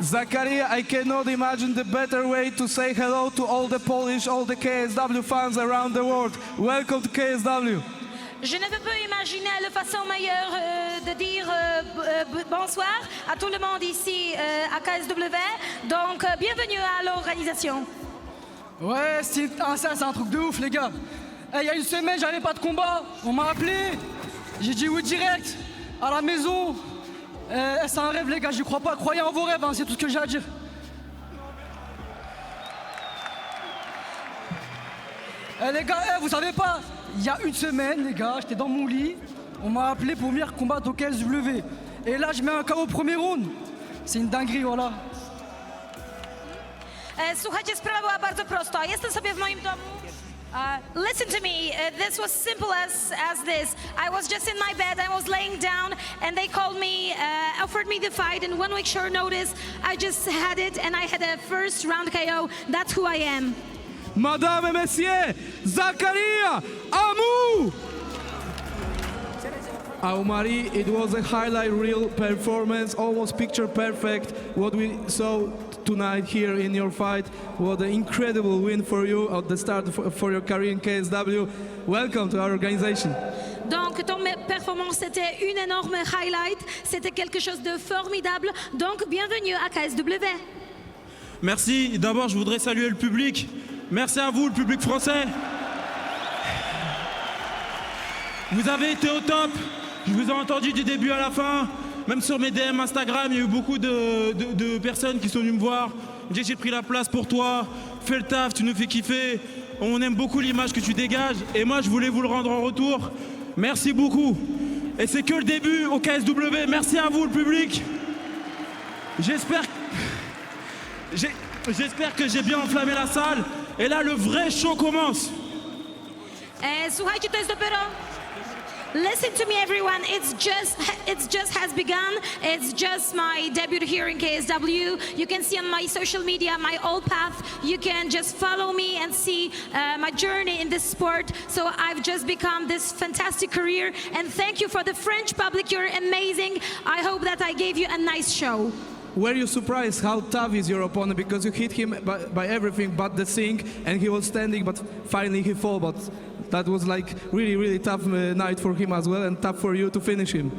Zachary, I cannot imagine the better way to say hello to all the Polish, all the KSW fans around the world. Welcome to KSW. Je ne peux pas imaginer la façon meilleure de dire bonsoir à tout le monde ici à KSW. Donc, bienvenue à l'organisation. Ouais, c'est un truc de ouf, les gars. Il y a une semaine, j'avais pas de combat. On m'a appelé. J'ai dit oui direct. À la maison. C'est un rêve, les gars. J'y crois pas. Croyez en vos rêves, hein, c'est tout ce que j'ai à dire. Les gars, vous savez pas, il y a une semaine, les gars, j'étais dans mon lit. On m'a appelé pour venir combattre au KSW. Et là, je mets un KO au premier round. C'est une dinguerie, voilà. Słuchajcie, sprawa była bardzo prosta. Jestem sobie w moim domu. Listen to me, this was simple as this. I was just in my bed, I was laying down, and they called me, offered me the fight, and 1 week short notice, I just had it, and I had a first round KO. That's who I am. Madame et messieurs, Zakaria Amou! Aumari, it was a highlight reel performance, almost picture perfect. What we saw tonight here in your fight, what an incredible win for you at the start for your career in KSW. Welcome to our organization. Donc ton performance c'était une énorme highlight, c'était quelque chose de formidable. Donc bienvenue à KSW. Merci. D'abord, je voudrais saluer le public. Merci à vous, le public français. Vous avez été au top. Je vous ai entendu du début à la fin. Même sur mes DM Instagram, il y a eu beaucoup de personnes qui sont venues me voir. J'ai pris la place pour toi. Fais le taf, tu nous fais kiffer. On aime beaucoup l'image que tu dégages. Et moi, je voulais vous le rendre en retour. Merci beaucoup. Et c'est que le début au KSW. Merci à vous, le public. J'espère que j'ai bien enflammé la salle. Et là, le vrai show commence. Słuchajcie, to jest dopiero... Listen to me, everyone. It just has begun. It's just my debut here in KSW. You can see on my social media my old path. You can just follow me and see my journey in this sport. So I've just become this fantastic career. And thank you for the French public. You're amazing. I hope that I gave you a nice show. Were you surprised how tough is your opponent, because you hit him by everything but the sink, and he was standing, but finally he fell. But that was like really tough night for him as well, and tough for you to finish him.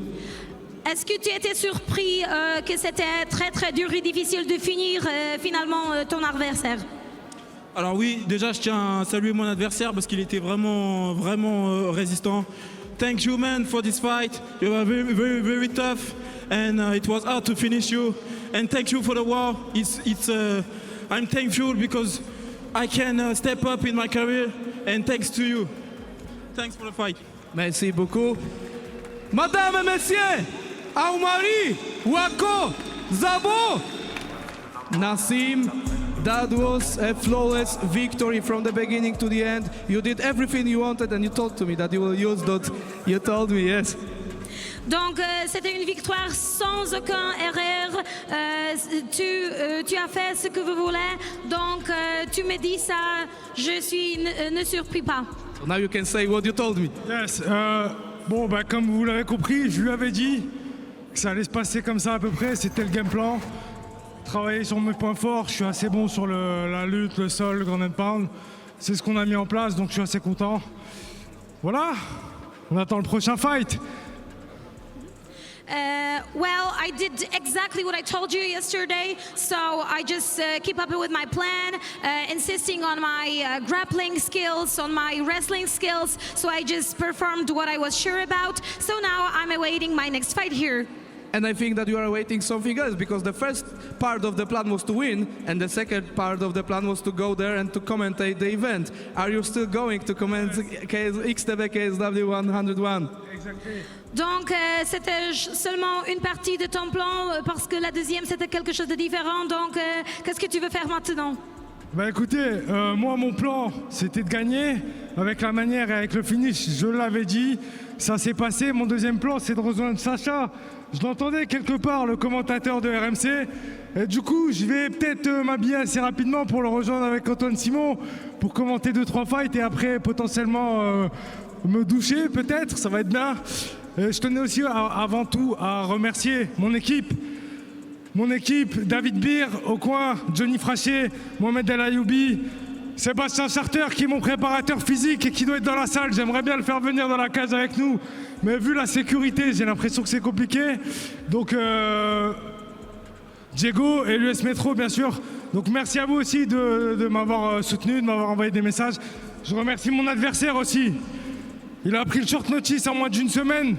Est-ce que tu étais surpris que c'était très dur et difficile de finir finalement ton adversaire? Alors oui, déjà je tiens à saluer mon adversaire parce qu'il était vraiment résistant. Thank you, man, for this fight. You were very tough, and it was hard to finish you. And thank you for the war. I'm thankful because I can step up in my career, and thanks to you. Thanks for the fight. Merci beaucoup. Madame et messieurs, Aumari, Wako, Zabo, Nassim, that was a flawless victory from the beginning to the end. You did everything you wanted, and you told to me that you will use that. You told me, yes. Donc c'était une victoire sans aucun erreur. Tu as fait ce que vous voulez. Donc tu me dis ça, je suis ne surpris pas. So now you can say what you told me. Yes. Bon, bah, comme vous l'avez compris, je lui avais dit que ça allait se passer comme ça à peu près. C'était le game plan. Travailler sur mes points forts. Je suis assez bon sur la lutte, le sol, le ground and pound. C'est ce qu'on a mis en place, donc je suis assez content. Voilà. On attend le prochain fight. Well, I did exactly what I told you yesterday, so I just keep up with my plan, insisting on my grappling skills, on my wrestling skills, so I just performed what I was sure about, so now I'm awaiting my next fight here. And I think that you are awaiting something else, because the first part of the plan was to win, and the second part of the plan was to go there and to commentate the event. Are you still going to comment XTB KSW 101? Exactly. Donc c'était seulement une partie de ton plan, parce que la deuxième c'était quelque chose de différent, donc qu'est-ce que tu veux faire maintenant? Bah écoutez, moi mon plan c'était de gagner avec la manière et avec le finish, je l'avais dit, ça s'est passé. Mon deuxième plan c'est de rejoindre Sacha. Je l'entendais quelque part, le commentateur de RMC, et du coup je vais peut-être m'habiller assez rapidement pour le rejoindre avec Antoine Simon pour commenter 2-3 fights et après potentiellement me doucher peut-être, ça va être bien. Je tenais aussi avant tout à remercier mon équipe, David Bir au coin, Johnny Frachier, Mohamed El Ayoubi, Sébastien Charter qui est mon préparateur physique et qui doit être dans la salle. J'aimerais bien le faire venir dans la cage avec nous, mais vu la sécurité, j'ai l'impression que c'est compliqué. Donc Diego et l'US Métro, bien sûr. Donc merci à vous aussi de m'avoir soutenu, de m'avoir envoyé des messages. Je remercie mon adversaire aussi. Il a pris le short notice en moins d'une semaine.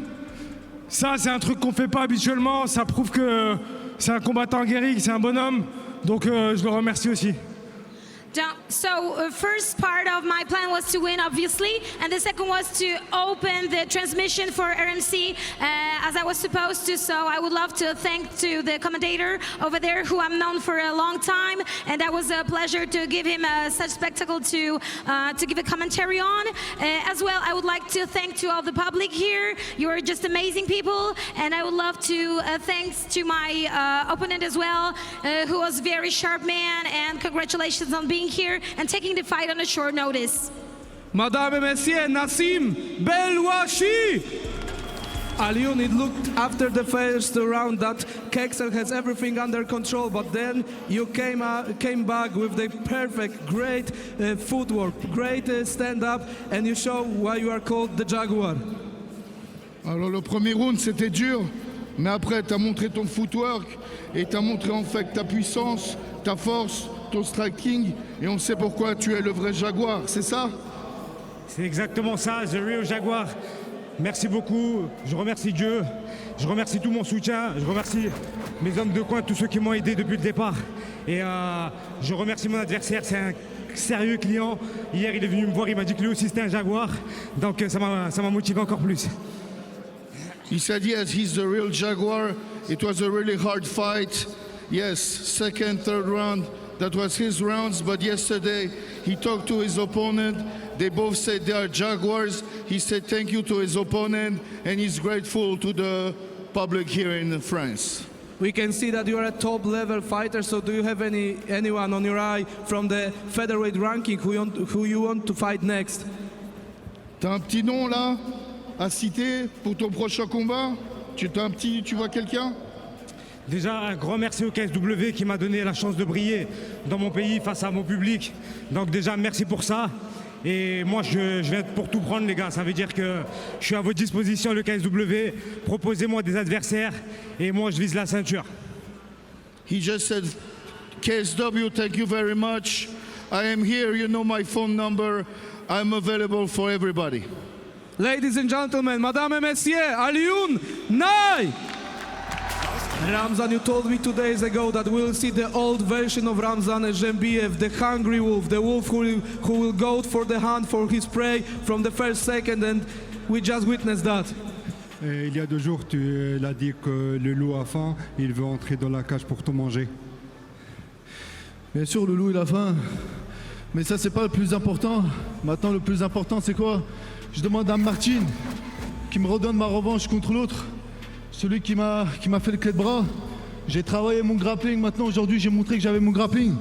Ça, c'est un truc qu'on ne fait pas habituellement. Ça prouve que c'est un combattant guéri, que c'est un bonhomme. Donc je le remercie aussi. So first part of my plan was to win, obviously, and the second was to open the transmission for RMC as I was supposed to. So I would love to thank to the commentator over there, who I'm known for a long time, and that was a pleasure to give him such spectacle to give a commentary on. As well, I would like to thank to all the public here. You are just amazing people, and I would love to thanks to my opponent as well, who was a very sharp man, and congratulations on being here and taking the fight on a short notice. Madame et Messieurs, Nassim Belwashi! Alioune, it looked after the first round that Keksel has everything under control, but then you came back with the perfect, great footwork, great stand-up, and you show why you are called the Jaguar. Alors le premier round c'était dur, mais après tu as montré ton footwork et tu as montré en fait ta puissance, ta force, ton striking, et on sait pourquoi tu es le vrai Jaguar, c'est ça? C'est exactement ça, The Real Jaguar. Merci beaucoup, je remercie Dieu, je remercie tout mon soutien, je remercie mes hommes de coin, tous ceux qui m'ont aidé depuis le départ. Et je remercie mon adversaire, c'est un sérieux client. Hier il est venu me voir, il m'a dit que lui aussi c'était un Jaguar, donc ça m'a motivé encore plus. He said yes, he's the real Jaguar. It was a really hard fight. Yes, second, third round, that was his rounds, but yesterday he talked to his opponent. They both said they are Jaguars. He said thank you to his opponent, and he's grateful to the public here in France. We can see that you are a top-level fighter, so do you have anyone on your eye from the featherweight ranking who you want to fight next? T'as un petit nom là à citer pour ton prochain combat? Tu vois quelqu'un? Déjà, un grand merci au KSW qui m'a donné la chance de briller dans mon pays face à mon public. Donc déjà, merci pour ça. Et moi, je viens pour tout prendre, les gars. Ça veut dire que je suis à votre disposition, le KSW. Proposez-moi des adversaires et moi, je vise la ceinture. He just said, KSW, thank you very much. I am here, you know my phone number. I'm available for everybody. Ladies and gentlemen, Madame et Messieurs, Alioune Nai! Ramzan, you told me 2 days ago that we'll see the old version of Ramzan Jembiev, the hungry wolf, the wolf who will go for the hunt for his prey from the first second, and we just witnessed that. Il y a 2 jours, tu l'as dit que le loup a faim, il veut entrer dans la cage pour tout manger. Bien sûr, le loup il a faim, mais ça c'est pas le plus important. Maintenant, le plus important c'est quoi? Je demande à Marcin qui me redonne ma revanche contre l'autre. Celui qui m'a fait le clé de bras. J'ai travaillé mon grappling, maintenant aujourd'hui j'ai montré que j'avais mon grappling.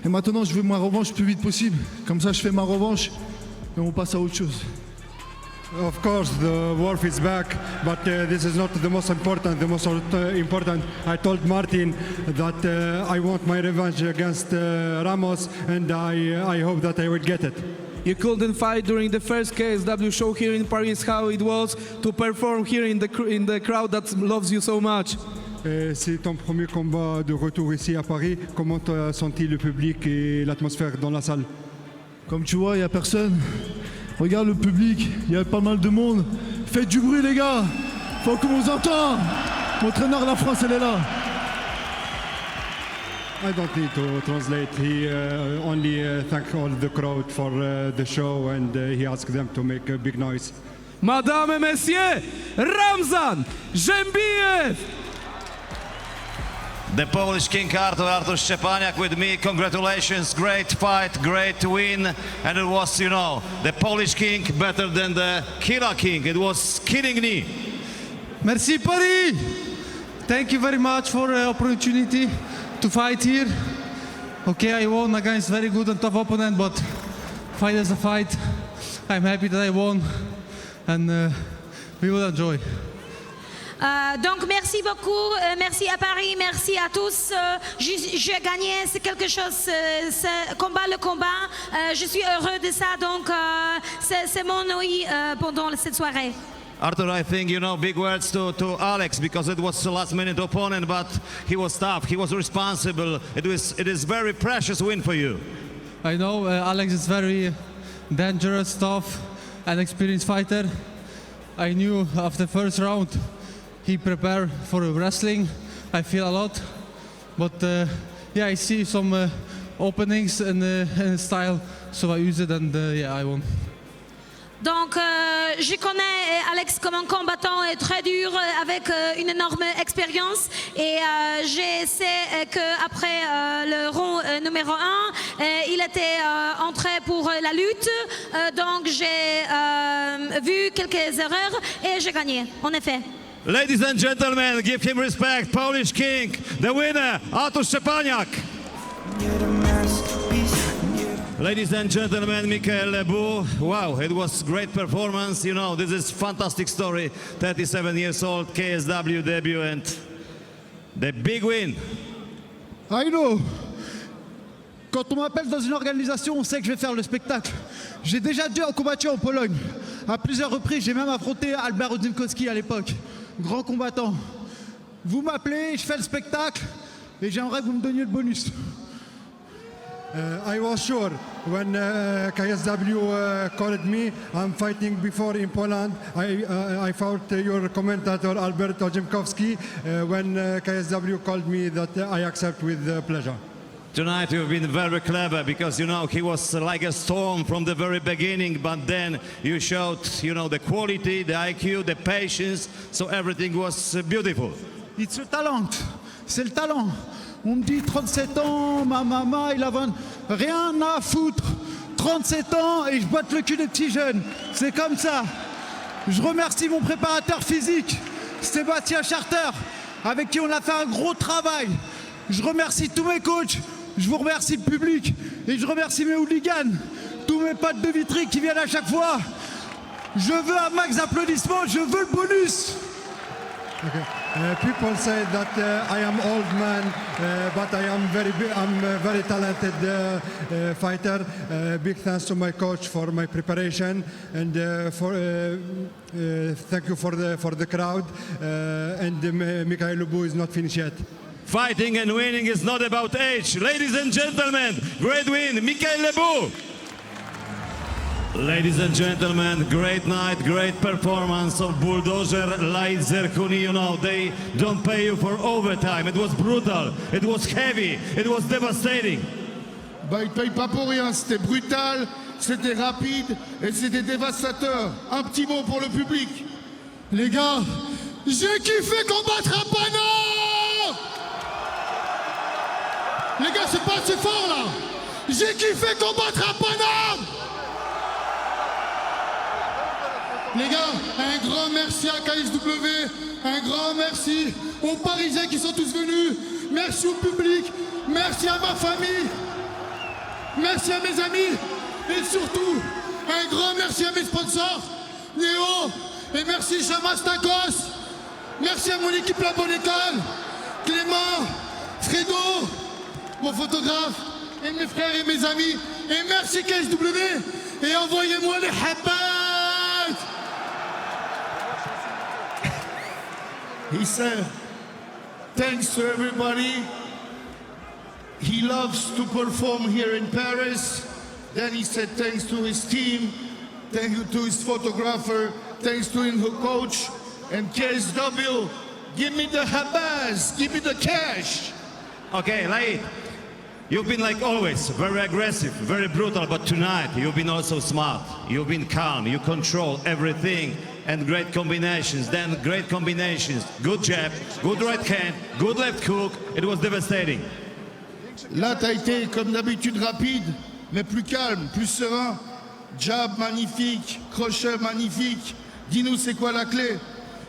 Et maintenant je veux ma revanche le plus vite possible. Comme ça je fais ma revanche et on passe à autre chose. Of course, the wolf is back, but this is not the most important. The most important, I told Martin that I want my revenge against Ramos, and I hope that I will get it. You couldn't fight during the first KSW show here in Paris. How it was to perform here in the crowd that loves you so much? C'est ton premier combat de retour ici à Paris. Comment tu as senti le public et l'atmosphère dans la salle? Comme tu vois, il n'y a personne. Regarde le public, il y a pas mal de monde. Faites du bruit les gars, faut qu'on vous entende. Mon entraîneur la France, elle est là. I don't need to translate. He only thanked all the crowd for the show, and he asked them to make a big noise. Madame et Messieurs, Ramzan Jembiev! The Polish King Artur Szczepaniak with me. Congratulations, great fight, great win. And it was, you know, the Polish King better than the Killer King. It was killing me. Merci Paris! Thank you very much for the opportunity to fight here. Okay, I won against very good and tough opponent, but fight is a fight. I'm happy that I won. And we will enjoy. Donc merci beaucoup, merci à Paris, merci à tous. J'ai gagné, c'est quelque chose, c'est combat le combat. Je suis heureux de ça, donc c'est mon nuit pendant cette soirée. Arthur, I think, you know, big words to Alex, because it was a last-minute opponent, but he was tough, he was responsible. It is very precious win for you. I know Alex is very dangerous, tough, and experienced fighter. I knew after the first round he prepared for wrestling. I feel a lot, but yeah, I see some openings in his style, so I use it, and yeah, I won. Donc, je connais Alex comme un combattant très dur, avec une énorme expérience. Et je sais qu'après le round numéro 1, il était entré pour la lutte. Donc, j'ai vu quelques erreurs et j'ai gagné, en effet. Ladies and gentlemen, give him respect. Polish King, the winner, Artur Szczepaniak. Ladies and gentlemen, Michael Lebu, wow, it was great performance. You know, this is fantastic story. 37 years old, KSW debut, and the big win. I know. Quand on m'appelle dans une organisation, on sait que je vais faire le spectacle. J'ai déjà dû combattre en Pologne. À plusieurs reprises, j'ai même affronté Albert Odzinkowski à l'époque. Grand combattant. Vous m'appelez, je fais le spectacle, et j'aimerais que vous me donniez le bonus. I was sure when KSW called me. I'm fighting before in Poland. I found your commentator Albert Odziemkowski when KSW called me that I accept with pleasure. Tonight you've been very clever, because, you know, he was like a storm from the very beginning, but then you showed, you know, the quality, the IQ, the patience, so everything was beautiful. It's a talent. C'est le talent. On me dit 37 ans, ma maman, il a 20... Rien à foutre. 37 ans et je botte le cul des petits jeunes. C'est comme ça. Je remercie mon préparateur physique, Sébastien Charter, avec qui on a fait un gros travail. Je remercie tous mes coachs. Je vous remercie le public. Et je remercie mes hooligans. Tous mes potes de Vitry qui viennent à chaque fois. Je veux un max d'applaudissements. Je veux le bonus. Okay. People say that I am old man, but I'm very talented fighter. Big thanks to my coach for my preparation, and thank you for the crowd. And Michael Lebu is not finished yet. Fighting and winning is not about age. Ladies and gentlemen, great win, Michael Lebu. Ladies and gentlemen, great night, great performance of Bulldozer, Light Zerkuni. You know, they don't pay you for overtime. It was brutal, it was heavy, it was devastating. Bah, ils ne payent pas pour rien, c'était brutal, c'était rapide et c'était dévastateur. Un petit mot pour le public. Les gars, j'ai kiffé combattre à Parnasse. Les gars, c'est pas assez fort là. J'ai kiffé combattre à Parnasse. Les gars, un grand merci à KSW, un grand merci aux Parisiens qui sont tous venus, merci au public, merci à ma famille, merci à mes amis et surtout un grand merci à mes sponsors, Néo, et merci Chamas Tacos, merci à mon équipe La Bonne École, Clément, Fredo, mon photographe et mes frères et mes amis, et merci KSW et envoyez-moi les habas. He said, thanks to everybody. He loves to perform here in Paris. Then he said, thanks to his team, thank you to his photographer, thanks to his coach, and KSW, give me the habaz, give me the cash. Okay, Light, you've been like always, very aggressive, very brutal, but tonight you've been also smart. You've been calm, you control everything. And great combinations, then great combinations. Good jab, good right hand, good left hook. It was devastating. Là, t'as été comme d'habitude rapide, mais plus calme, plus serein. Jab magnifique, crochet magnifique. Dis-nous, c'est quoi la clé?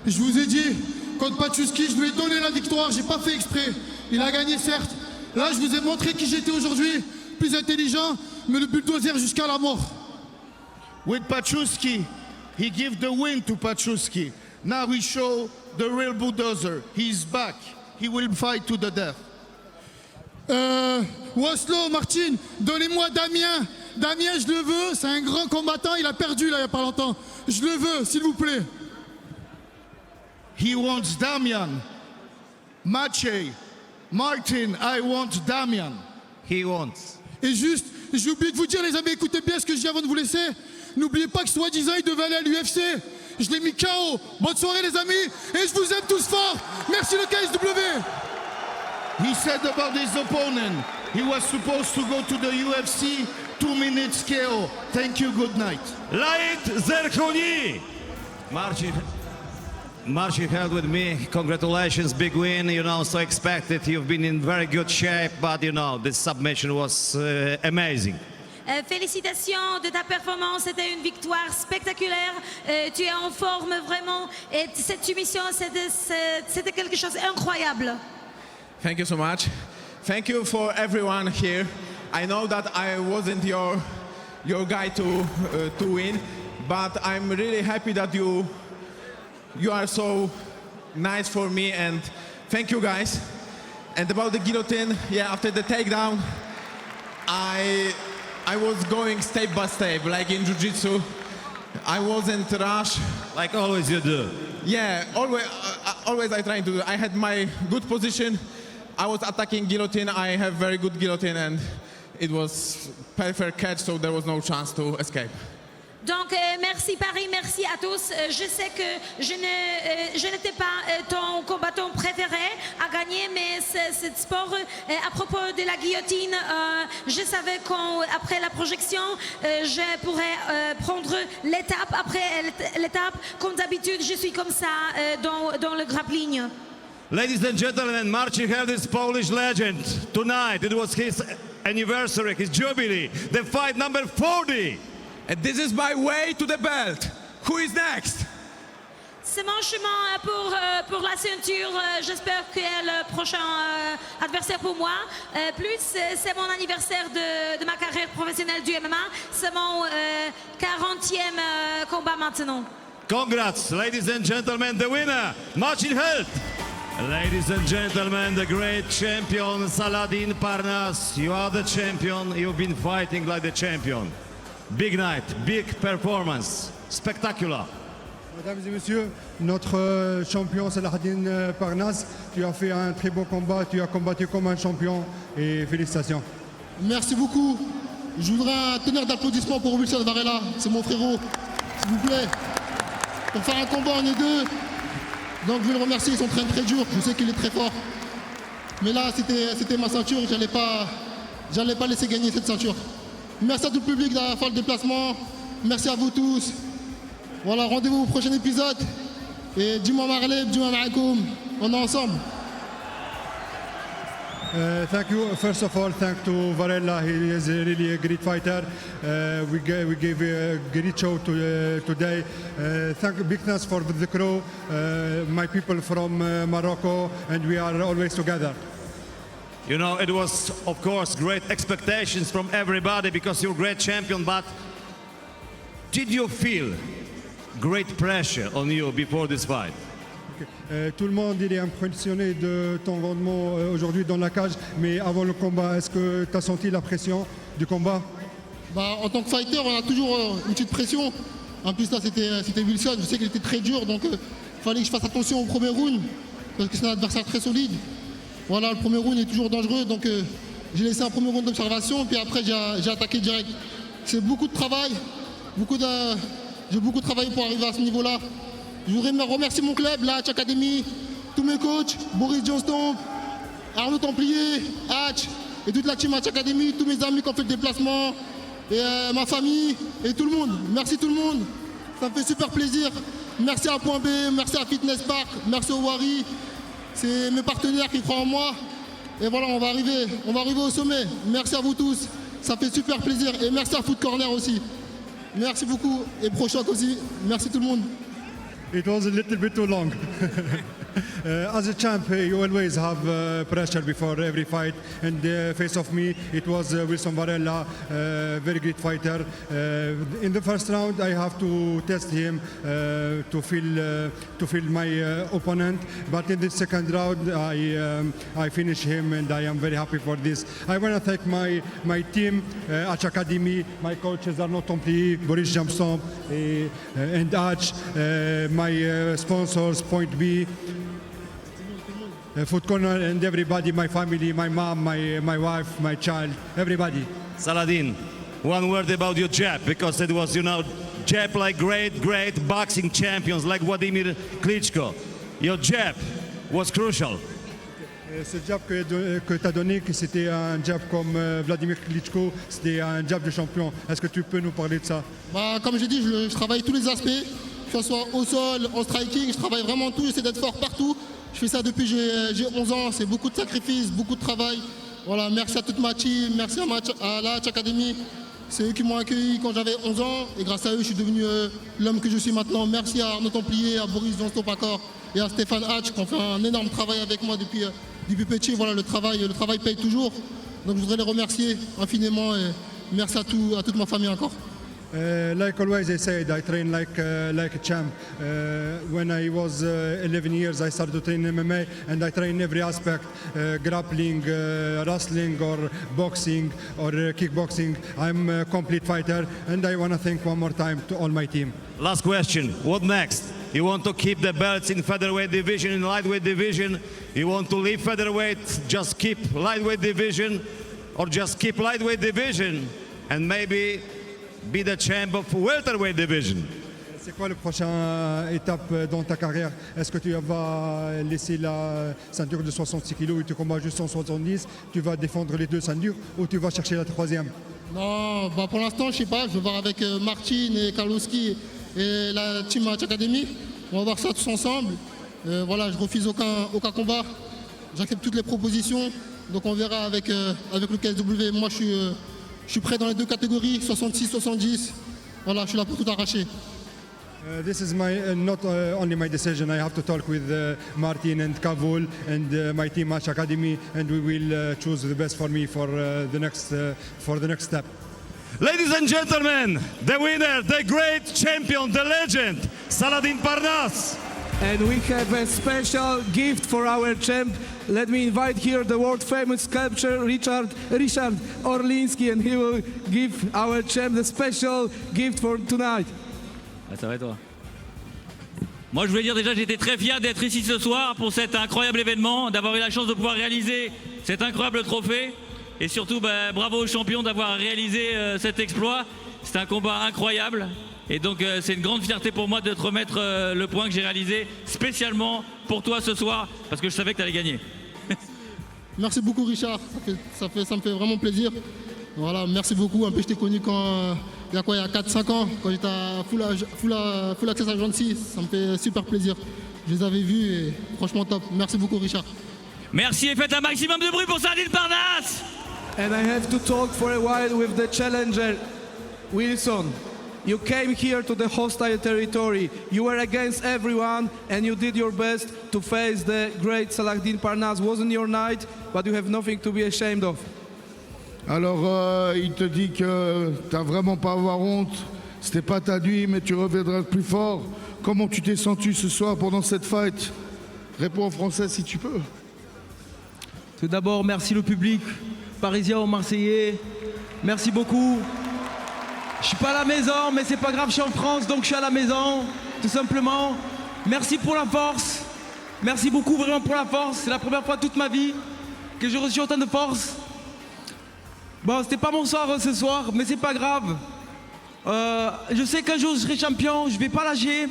Je vous ai dit, contre Pachuski, je lui ai donné la victoire, j'ai pas fait exprès. Il a gagné certes. Là, je vous ai montré qui j'étais aujourd'hui, plus intelligent, mais le bulldozer jusqu'à la mort. With Pachuski, He gave the win to Petruski. Now he show the real bulldozer. He's back. He will fight to the death. Waslo, Marcin, donnez-moi Damien. Damien, je le veux. C'est un grand combattant. Il a perdu là il n'y a pas longtemps. Je le veux, s'il vous plaît. He wants Damian. Maciej, Martin, I want Damian. He wants. Et juste, j'ai oublié de vous dire, les amis, écoutez bien ce que je dis avant de vous laisser. N'oubliez pas que soi-disant, il devait aller à l'UFC. Je l'ai mis KO. Bonne soirée, les amis. Et je vous aime tous fort. Merci le KSW. He said about his opponent, he was supposed to go to the UFC, 2 minutes KO. Thank you, good night. Light Zerkoni! Marcin Held with me. Congratulations, big win. You know, so expected. You've been in very good shape, but you know, this submission was amazing. Félicitations de ta performance, c'était une victoire spectaculaire. Tu es en forme vraiment. Et cette soumission, c'était quelque chose d'incroyable. Thank you so much. Thank you for everyone here. I know that I wasn't your guy to win, but I'm really happy that you are so nice for me, and thank you guys. And about the guillotine, yeah, after the takedown, I was going step by step, like in jiu-jitsu. I wasn't rushed. Like always you do. Yeah, always I try to do. I had my good position. I was attacking guillotine. I have very good guillotine, and it was perfect catch, so there was no chance to escape. Donc, merci Paris, merci à tous. Je sais que je n'étais pas ton combattant préféré à gagner, mais ce sport, à propos de la guillotine, je savais qu'après la projection, je pourrais prendre l'étape après l'étape. Comme d'habitude, je suis comme ça dans le grappling. Ladies and gentlemen, Marcin Held is Polish legend. Tonight, it was his anniversary, his jubilee, the fight number 40. And this is my way to the belt. Who is next? C'est mon chemin pour la ceinture. J'espère que le prochain adversaire pour moi. Plus, c'est mon anniversaire de ma carrière professionnelle du MMA. C'est mon 40e combat maintenant. Congrats, ladies and gentlemen, the winner, Marcin Held. Ladies and gentlemen, the great champion, Saladin Parnasse. You are the champion. You've been fighting like the champion. Big night, big performance, spectacular. Mesdames et messieurs, notre champion Saladin Parnasse, tu as fait un très beau combat, tu as combattu comme un champion et félicitations. Merci beaucoup. Je voudrais un tonnerre d'applaudissements pour Wilson Varela, c'est mon frérot, s'il vous plaît. Pour faire un combat, on est deux. Donc je veux le remercier, il s'entraîne très dur, je sais qu'il est très fort. Mais là, c'était ma ceinture, j'allais pas laisser gagner cette ceinture. Merci à tout le public d'avoir fait le déplacement. Merci à vous tous. Voilà, rendez-vous au prochain épisode. Et Djuma Marleb, Djuma Ma'akoum. On est ensemble. Thank you. First of all, thank to Varela. He is really a great fighter. We gave a great show today. Big thanks for the crew, my people from Morocco, and we are always together. You know, it was, of course, great expectations from everybody because you're a great champion, but did you feel great pressure on you before this fight? Tout le monde il est impressionné de ton rendement aujourd'hui dans la cage, mais avant le combat, est-ce que tu as senti la pression du combat? En tant que fighter, on a toujours une petite pression. En plus là, c'était Wilson, je sais qu'il était très dur, donc il fallait que je fasse attention au premier round, parce que c'est un adversaire très solide. Voilà, le premier round est toujours dangereux, donc j'ai laissé un premier round d'observation, puis après j'ai attaqué direct. C'est beaucoup de travail, j'ai beaucoup travaillé pour arriver à ce niveau-là. Je voudrais remercier mon club, la Hatch Academy, tous mes coachs, Boris Johnston, Arnaud Templier, Hatch, et toute la team Hatch Academy, tous mes amis qui ont fait le déplacement, et ma famille, et tout le monde. Merci tout le monde, ça me fait super plaisir. Merci à Point B, merci à Fitness Park, merci au Wari. C'est mes partenaires qui croient en moi. Et voilà, on va arriver au sommet. Merci à vous tous. Ça fait super plaisir. Et merci à Foot Corner aussi. Merci beaucoup. Et Pro Choc aussi. Merci tout le monde. It was a little bit too long. As a champ, you always have pressure before every fight, and face of me, it was Wilson Varela, very great fighter. In the first round, I have to test him to feel my opponent, but in the second round, I finish him, and I am very happy for this. I want to thank my team at Academy, my coaches Arnaud Templier, Boris Jamstomp, and Hatch, my sponsors, Point B, Food Corner, and everybody, my family, my mom, my wife, my child, everybody. Saladin, one word about your jab, because it was, jab like great boxing champions like Vladimir Klitschko. Your jab was crucial. Ce jab que tu as donné, que c'était un jab comme Vladimir Klitschko, c'était un jab de champion. Est-ce que tu peux nous parler de ça? Comme j'ai dit, je travaille tous les aspects, que ce soit au sol, en striking, je travaille vraiment tout, j'essaie d'être fort partout. Je fais ça depuis que j'ai 11 ans, c'est beaucoup de sacrifices, beaucoup de travail. Voilà, merci à toute ma team, merci à la Academy. C'est eux qui m'ont accueilli quand j'avais 11 ans et grâce à eux, je suis devenu l'homme que je suis maintenant. Merci à Arnaud Templier, à Boris Jamstomp encore et à Stéphane Hatch qui ont fait un énorme travail avec moi depuis petit. Voilà, le travail paye toujours. Donc je voudrais les remercier infiniment et merci à toute ma famille encore. Like always, I said, I train like a champ. When I was 11 years, I started to train MMA, and I train every aspect: grappling, wrestling, or boxing, or kickboxing. I'm a complete fighter, and I want to thank one more time to all my team. Last question, what next? You want to keep the belts in featherweight division, in lightweight division? You want to leave featherweight, just keep lightweight division, or just keep lightweight division, and maybe be the champ of welterweight division? C'est quoi la prochaine étape dans ta carrière? Est-ce que tu vas laisser la ceinture de 66 kg et tu combats juste en 70? Tu vas défendre les deux ceintures ou tu vas chercher la troisième? Non, pour l'instant, je sais pas. Je vais voir avec Marcin et Karlowski et la team Academy. On va voir ça tous ensemble. Voilà, je refuse aucun combat. J'accepte toutes les propositions. Donc on verra avec le KSW. Moi, je suis prêt dans les deux catégories, 66-70. Voilà, je suis là pour tout arracher. This is not only my decision. I have to talk with Martin and Kavul and my team Match Academy, and we will choose the best for me for the next step. Ladies and gentlemen, the winner, the great champion, the legend, Saladin Parnasse. And we have a special gift for our champ. Let me invite here the world famous sculptor Richard Orlinski, and he will give our champ the special gift for tonight. Ça va toi? Moi je voulais dire déjà j'étais très fier d'être ici ce soir pour cet incroyable événement, d'avoir eu la chance de pouvoir réaliser cet incroyable trophée et surtout bravo aux champions d'avoir réalisé cet exploit. C'est un combat incroyable et donc c'est une grande fierté pour moi de te remettre le point que j'ai réalisé spécialement pour toi ce soir parce que je savais que tu allais gagner. Merci beaucoup Richard, ça me fait vraiment plaisir. Voilà, merci beaucoup. Un peu, je t'ai connu il y a 4-5 ans, quand j'étais à Full Access Agency. Ça me fait super plaisir. Je les avais vus et franchement top. Merci beaucoup Richard. Merci et faites un maximum de bruit pour Saladin Parnasse. And I have to talk for a while with the challenger, Wilson. You came here to the hostile territory. You were against everyone and you did your best to face the great Saladin Parnasse. Wasn't your night, but you have nothing to be ashamed of. Alors, il te dit que t'as vraiment pas à avoir honte. C'était pas ta nuit, mais tu reviendras plus fort. Comment tu t'es senti ce soir pendant cette fight? Réponds en français si tu peux. Tout d'abord, merci le public parisien ou marseillais. Merci beaucoup. Je suis pas à la maison, mais c'est pas grave, je suis en France, donc je suis à la maison, tout simplement. Merci pour la force. Merci beaucoup vraiment pour la force. C'est la première fois de toute ma vie que j'ai reçu autant de force. Bon, c'était pas mon soir ce soir, mais c'est pas grave. Je sais qu'un jour je serai champion, je vais pas lâcher.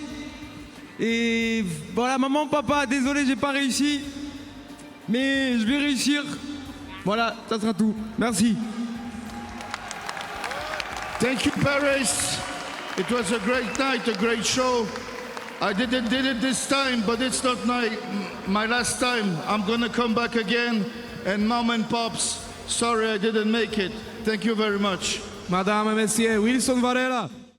Et voilà, maman, papa, désolé, j'ai pas réussi. Mais je vais réussir. Voilà, ça sera tout. Merci. Thank you, Paris. It was a great night, a great show. I didn't did it this time, but it's not my last time. I'm gonna come back again. And mom and pops, sorry I didn't make it. Thank you very much. Madame et messieurs, Wilson Varela.